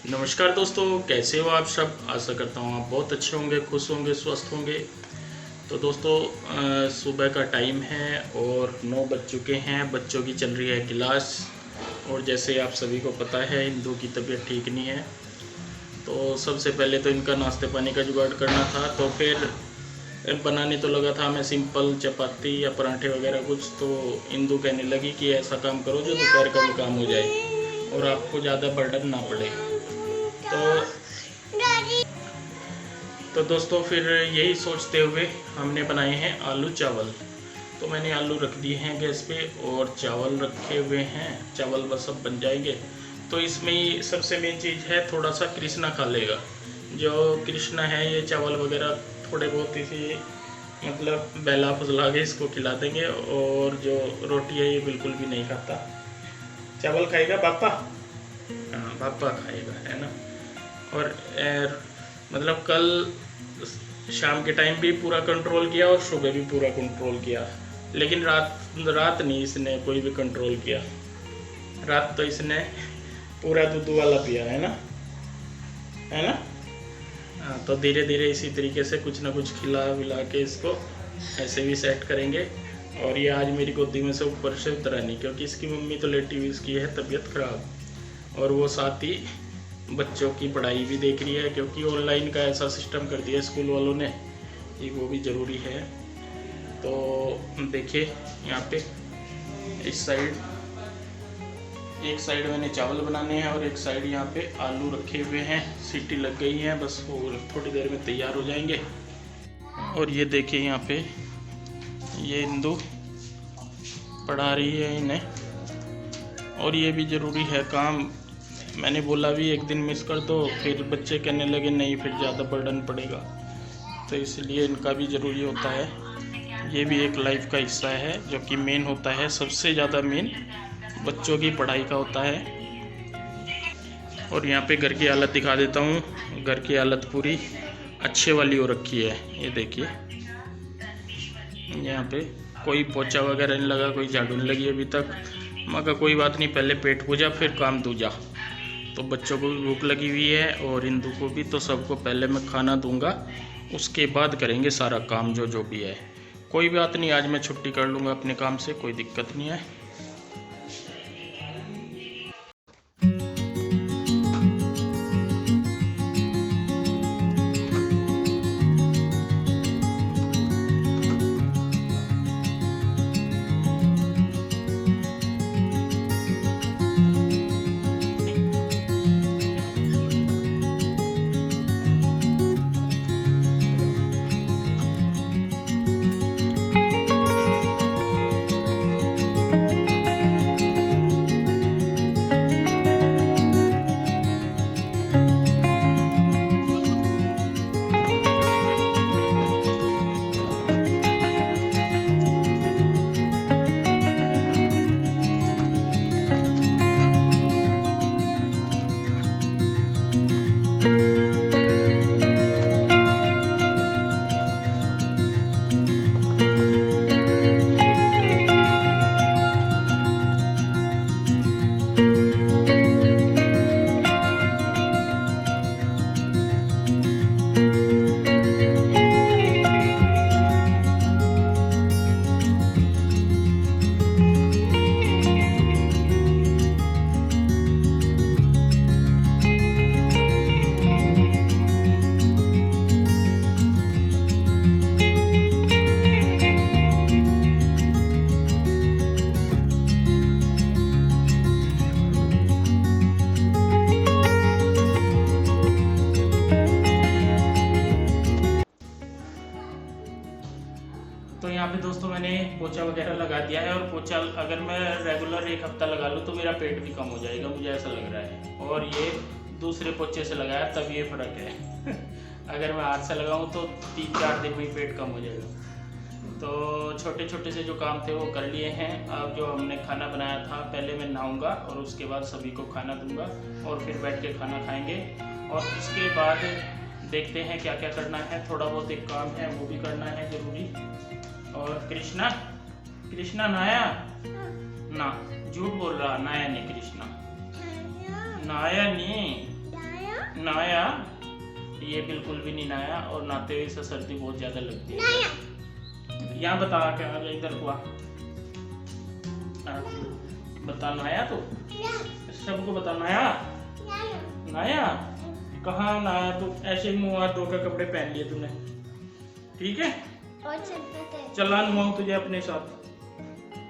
नमस्कार दोस्तों, कैसे हो आप सब। आशा करता हूँ आप बहुत अच्छे होंगे, खुश होंगे, स्वस्थ होंगे। तो दोस्तों सुबह का टाइम है और 9 बज चुके हैं। बच्चों की चल रही है क्लास। और जैसे आप सभी को पता है, हिंदू की तबीयत ठीक नहीं है। तो सबसे पहले तो इनका नाश्ते पानी का जुगाड़ करना था। तो फिर बनाने तो लगा था मैं सिंपल चपाती या पराठे वगैरह कुछ। तो इंदू कहने लगी कि ऐसा काम करो जो दोपहर का भी काम हो जाए और आपको ज़्यादा बर्डन ना पड़े। तो दोस्तों फिर यही सोचते हुए हमने बनाए हैं आलू चावल। तो मैंने आलू रख दिए हैं गैस पे और चावल रखे हुए हैं। चावल बस अब बन जाएंगे। तो इसमें सबसे मेन चीज़ है, थोड़ा सा कृष्णा खा लेगा। जो कृष्णा है ये चावल वगैरह थोड़े बहुत इसी मतलब बहला फुसला के इसको खिला देंगे। और जो रोटी है ये बिल्कुल भी नहीं खाता। चावल खाएगा पापा? हाँ पापा खाएगा, है ना। और मतलब कल शाम के टाइम भी पूरा कंट्रोल किया और सुबह भी पूरा कंट्रोल किया, लेकिन रात नहीं इसने कोई भी कंट्रोल किया। रात तो इसने पूरा दूध वाला पिया, है ना, है ना। हाँ, तो धीरे धीरे इसी तरीके से कुछ ना कुछ खिला विला के इसको ऐसे भी सेट करेंगे। और ये आज मेरी गोदी में से ऊपर से उतरा नहीं, क्योंकि इसकी मम्मी तो लेटी हुई, इसकी है तबीयत ख़राब। और वो साथ ही बच्चों की पढ़ाई भी देख रही है, क्योंकि ऑनलाइन का ऐसा सिस्टम कर दिया स्कूल वालों ने कि वो भी ज़रूरी है। तो देखिए यहाँ पे इस साइड एक साइड मैंने चावल बनाने हैं और एक साइड यहाँ पे आलू रखे हुए हैं। सीटी लग गई है, बस वो थोड़ी देर में तैयार हो जाएंगे। और ये देखिए यहाँ पे ये इंदू पढ़ा रही है इन्हें। और ये भी ज़रूरी है काम। मैंने बोला भी एक दिन मिस कर दो, फिर बच्चे कहने लगे नहीं फिर ज़्यादा बर्डन पड़ेगा। तो इसलिए इनका भी ज़रूरी होता है। ये भी एक लाइफ का हिस्सा है जो कि मेन होता है। सबसे ज़्यादा मेन बच्चों की पढ़ाई का होता है। और यहाँ पे घर की हालत दिखा देता हूँ। घर की हालत पूरी अच्छे वाली हो रखी है। ये देखिए यहाँ पे कोई पोछा वगैरह नहीं लगा, कोई झाड़ू नहीं लगी अभी तक। मगर कोई बात नहीं, पहले पेट पूजा फिर काम दूजा। तो बच्चों को भी भूख लगी हुई है और इंदू को भी। तो सबको पहले मैं खाना दूंगा, उसके बाद करेंगे सारा काम जो भी है। कोई बात नहीं, आज मैं छुट्टी कर लूँगा अपने काम से, कोई दिक्कत नहीं है। तो यहाँ पे दोस्तों मैंने पोछा वगैरह लगा दिया है। और पोछा अगर मैं रेगुलर एक हफ्ता लगा लूँ तो मेरा पेट भी कम हो जाएगा, मुझे ऐसा लग रहा है। और ये दूसरे पोछे से लगाया तब ये फ़र्क है। अगर मैं हाथ से लगाऊँ तो 3-4 दिन में ही पेट कम हो जाएगा। तो छोटे छोटे से जो काम थे वो कर लिए हैं। अब जो हमने खाना बनाया था, पहले मैं नहाऊँगा और उसके बाद सभी को खाना दूँगा और फिर बैठ के खाना खाएँगे। और उसके बाद देखते हैं क्या क्या करना है। थोड़ा बहुत एक काम है वो भी करना है ज़रूरी। और कृष्णा कृष्णा नहाया ना, झूठ बोल रहा, नहाया नहीं कृष्णा, नहाया नहीं। नहाया? ये बिल्कुल भी नहीं नहाया और नहाते हुए से सर्दी बहुत ज्यादा लगती है। यहाँ बता क्या इधर हुआ, बता नहाया तो सबको बता नहाया? नहाया? कहाँ नहाया? तो ऐसे ही मुँह हाथ धोकर कपड़े पहन लिए तूने, ठीक है? चला नुआऊं तुझे अपने साथ,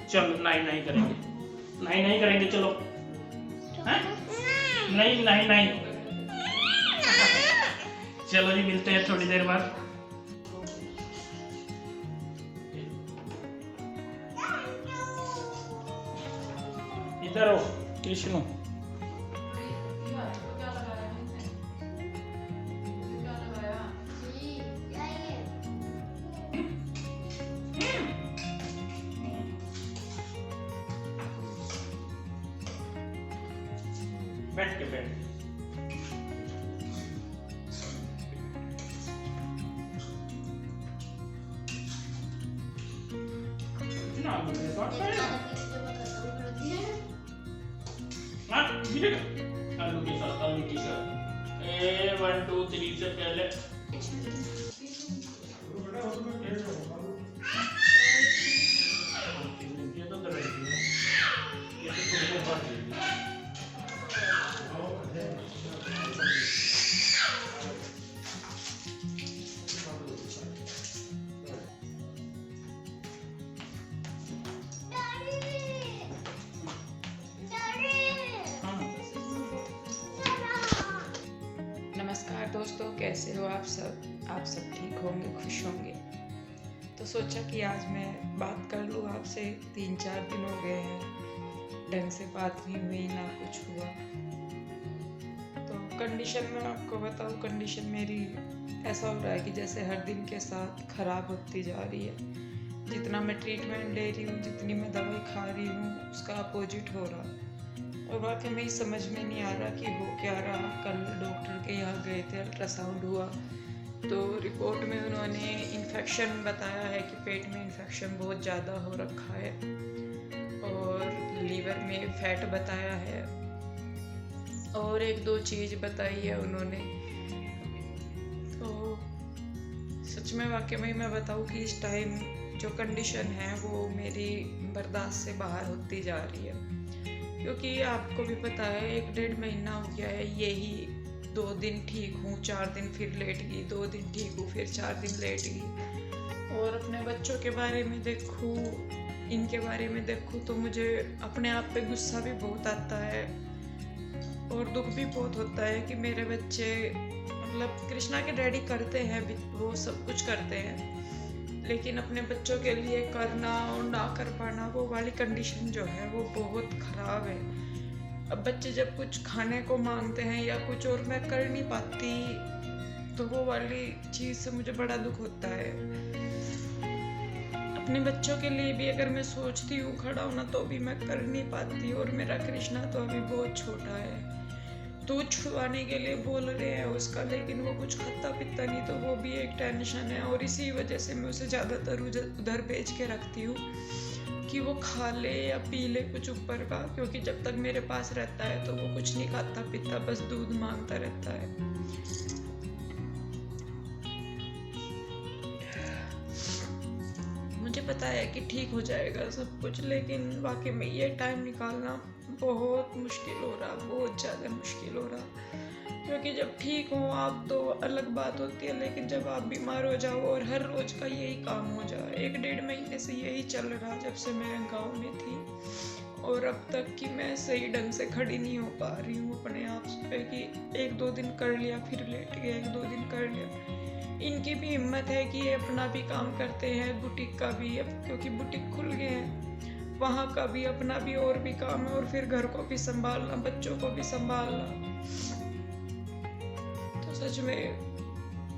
चल नहीं करेंगे, नहीं करेंगे, चलो। है? नहीं चलो जी, मिलते हैं थोड़ी देर बाद। इधर हो कृष्ण। बैठ के आलू के साथ 1 2 3 से पहले ये तो दवाई है, ये तो तुमको बात है। नमस्कार दोस्तों, कैसे हो आप सब? आप सब ठीक होंगे, खुश होंगे। तो सोचा कि आज मैं बात कर लूँ आपसे। 3-4 दिन हो गए हैं, ढंग से बात नहीं हुई, ना कुछ हुआ। तो कंडीशन में आपको बताऊँ, कंडीशन मेरी ऐसा हो रहा है कि जैसे हर दिन के साथ ख़राब होती जा रही है। जितना मैं ट्रीटमेंट ले रही हूँ, जितनी मैं दवाई खा रही हूँ, उसका अपोजिट हो रहा। और वाकई में समझ में नहीं आ रहा कि हो क्या रहा। कल डॉक्टर के यहाँ गए थे, अल्ट्रासाउंड हुआ तो रिपोर्ट में उन्होंने इन्फेक्शन बताया है कि पेट में इन्फेक्शन बहुत ज़्यादा हो रखा है और लीवर में फैट बताया है और 1-2 चीज़ बताई है उन्होंने। तो सच में वाकई में मैं बताऊँ कि इस टाइम जो कंडीशन है वो मेरी बर्दाश्त से बाहर होती जा रही है। क्योंकि आपको भी पता है 1-1.5 महीना हो गया है, यही 2 दिन ठीक हूँ, 4 दिन फिर लेट गई, 2 दिन ठीक हूँ, फिर 4 दिन लेट गई। और अपने बच्चों के बारे में देखूँ, इनके बारे में देखूँ तो मुझे अपने आप पे गुस्सा भी बहुत आता है और दुख भी बहुत होता है कि मेरे बच्चे, मतलब कृष्णा के डैडी करते हैं, वो सब कुछ करते हैं, लेकिन अपने बच्चों के लिए करना और ना कर पाना, वो वाली कंडीशन जो है वो बहुत ख़राब है। अब बच्चे जब कुछ खाने को मांगते हैं या कुछ और मैं कर नहीं पाती तो वो वाली चीज़ से मुझे बड़ा दुख होता है। अपने बच्चों के लिए भी अगर मैं सोचती हूँ खड़ा होना तो भी मैं कर नहीं पाती। और मेरा कृष्णा तो अभी बहुत छोटा है, दूध छुड़वाने के लिए बोल रहे हैं उसका, लेकिन वो कुछ खाता पीता नहीं, तो वो भी एक टेंशन है। और इसी वजह से मैं उसे ज़्यादातर उधर भेज के रखती हूँ कि वो खा ले या पी ले कुछ ऊपर का, क्योंकि जब तक मेरे पास रहता है तो वो कुछ नहीं खाता पीता, बस दूध मांगता रहता है। मुझे पता है कि ठीक हो जाएगा सब कुछ, लेकिन वाकई में ये टाइम निकालना बहुत मुश्किल हो रहा, बहुत ज़्यादा मुश्किल हो रहा। क्योंकि जब ठीक हो आप तो अलग बात होती है, लेकिन जब आप बीमार हो जाओ और हर रोज़ का यही काम हो जाए, 1-1.5 महीने से यही चल रहा जब से मैं गाँव में थी, और अब तक कि मैं सही ढंग से खड़ी नहीं हो पा रही हूँ अपने आप पे कि 1-2 दिन कर लिया फिर लेट गया, 1-2 दिन कर लिया। इनकी भी हिम्मत है कि ये अपना भी काम करते हैं, बुटीक का भी, अब क्योंकि बुटीक खुल गए हैं, वहाँ का भी अपना भी और भी काम है, और फिर घर को भी संभालना, बच्चों को भी संभालना। तो सच में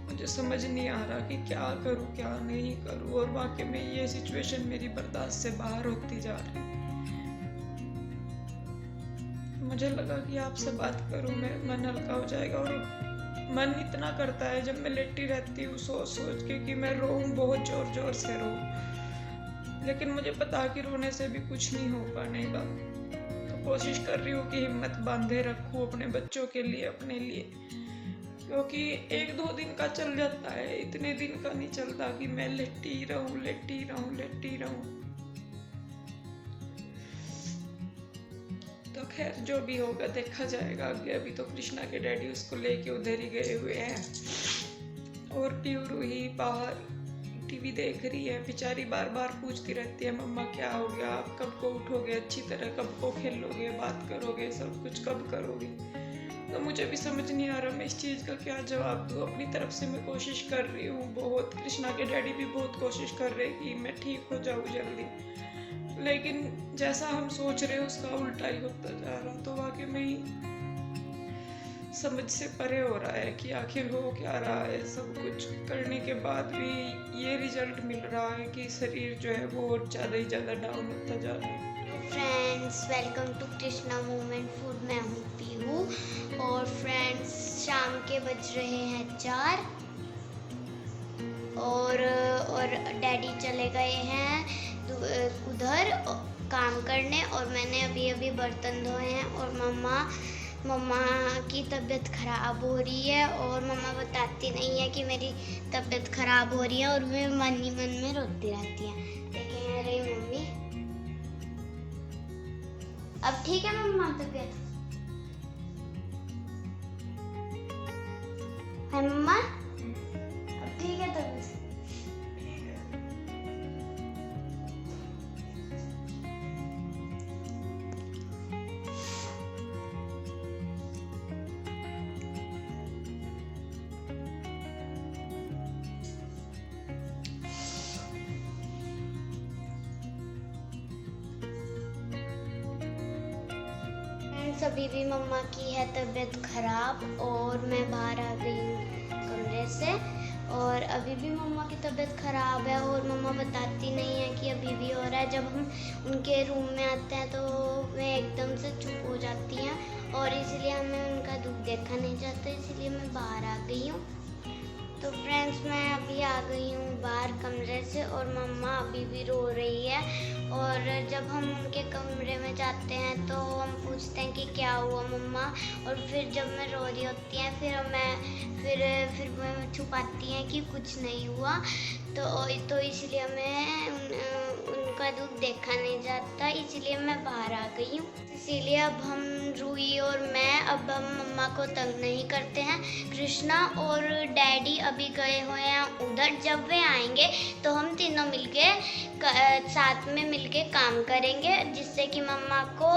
मुझे समझ नहीं आ रहा कि क्या करूँ क्या नहीं करूँ, और वाकई में ये सिचुएशन मेरी बर्दाश्त से बाहर होती जा रही है। मुझे लगा कि आपसे बात करूँ मैं, मन हल्का हो जाएगा। और मन इतना करता है जब मैं लेटी रहती हूँ सोच सोच के कि मैं रोऊं, बहुत जोर जोर से रोऊं, लेकिन मुझे पता कि रोने से भी कुछ नहीं हो पाने का। तो कोशिश कर रही हूँ कि हिम्मत बांधे रखूँ अपने बच्चों के लिए, अपने लिए, क्योंकि 1-2 दिन का चल जाता है, इतने दिन का नहीं चलता कि मैं लेटी रहूं। तो खैर जो भी होगा देखा जाएगा आगे। अभी तो कृष्णा के डैडी उसको लेके उधर ही गए हुए हैं और प्यूरू ही बाहर टीवी देख रही है। बेचारी बार बार पूछती रहती है, मम्मा क्या हो गया, आप कब को उठोगे अच्छी तरह, कब को खेलोगे, बात करोगे, सब कुछ कब करोगे। तो मुझे भी समझ नहीं आ रहा मैं इस चीज़ का क्या जवाब दूँ। अपनी तरफ से मैं कोशिश कर रही हूँ बहुत, कृष्णा के डैडी भी बहुत कोशिश कर रहे हैं कि मैं ठीक हो जाऊँ जल्दी, लेकिन जैसा हम सोच रहे हैं उसका उल्टा ही होता जा रहा। तो वाकई में ही समझ से परे हो रहा है कि आखिर हो क्या रहा है। सब कुछ करने के बाद भी ये रिजल्ट मिल रहा है कि शरीर जो है वो और ज़्यादा ही ज़्यादा डाउन होता जा रहा है। Friends, welcome to Krishna movement food. मैं हूँ पीहू और फ्रेंड्स शाम के बज रहे हैं 4 और डैडी चले गए हैं उधर काम करने और मैंने अभी बर्तन धोए हैं और मम्मा की तबीयत ख़राब हो रही है और मम्मा बताती नहीं है कि मेरी तबीयत ख़राब हो रही है और वे मन ही मन में रोती रहती हैं। देखें अरे मम्मी, अब ठीक है मम्मा तबीयत? है मम्मा, अब ठीक है तबीयत? अभी भी मम्मा की है तबीयत खराब और मैं बाहर आ गई हूँ कमरे से और अभी भी मम्मा की तबीयत खराब है और मम्मा बताती नहीं है कि अभी भी हो रहा है। जब हम उनके रूम में आते हैं तो वे एकदम से चुप हो जाती हैं और इसलिए हमें उनका दुख देखा नहीं जाता, इसलिए मैं बाहर आ गई हूँ। तो फ्रेंड्स मैं अभी आ गई हूँ बाहर कमरे से और मम्मा अभी भी रो रही है और जब हम उनके कमरे में जाते हैं तो हम पूछते हैं कि क्या हुआ मम्मा, और फिर जब मैं रो रही होती हैं फिर मैं छुपाती हैं कि कुछ नहीं हुआ। तो इसलिए हमें उनका दुख देखा नहीं जाता, इसलिए मैं बाहर आ गई हूँ। इसीलिए अब हम रूही और मैं अब हम मम्मा को तंग नहीं करते हैं। कृष्णा और डैडी अभी गए हुए हैं उधर, जब वे आएंगे तो हम तीनों मिलके साथ में मिलके काम करेंगे जिससे कि मम्मा को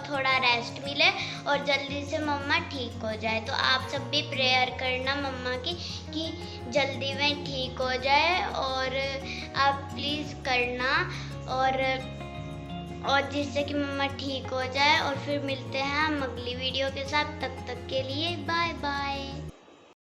थोड़ा रेस्ट मिले और जल्दी से मम्मा ठीक हो जाए। तो आप सब भी प्रेयर करना मम्मा की कि जल्दी में ठीक हो जाए और आप प्लीज़ करना और जिससे कि मम्मा ठीक हो जाए। और फिर मिलते हैं हम अगली वीडियो के साथ, तब तक के लिए बाय बाय।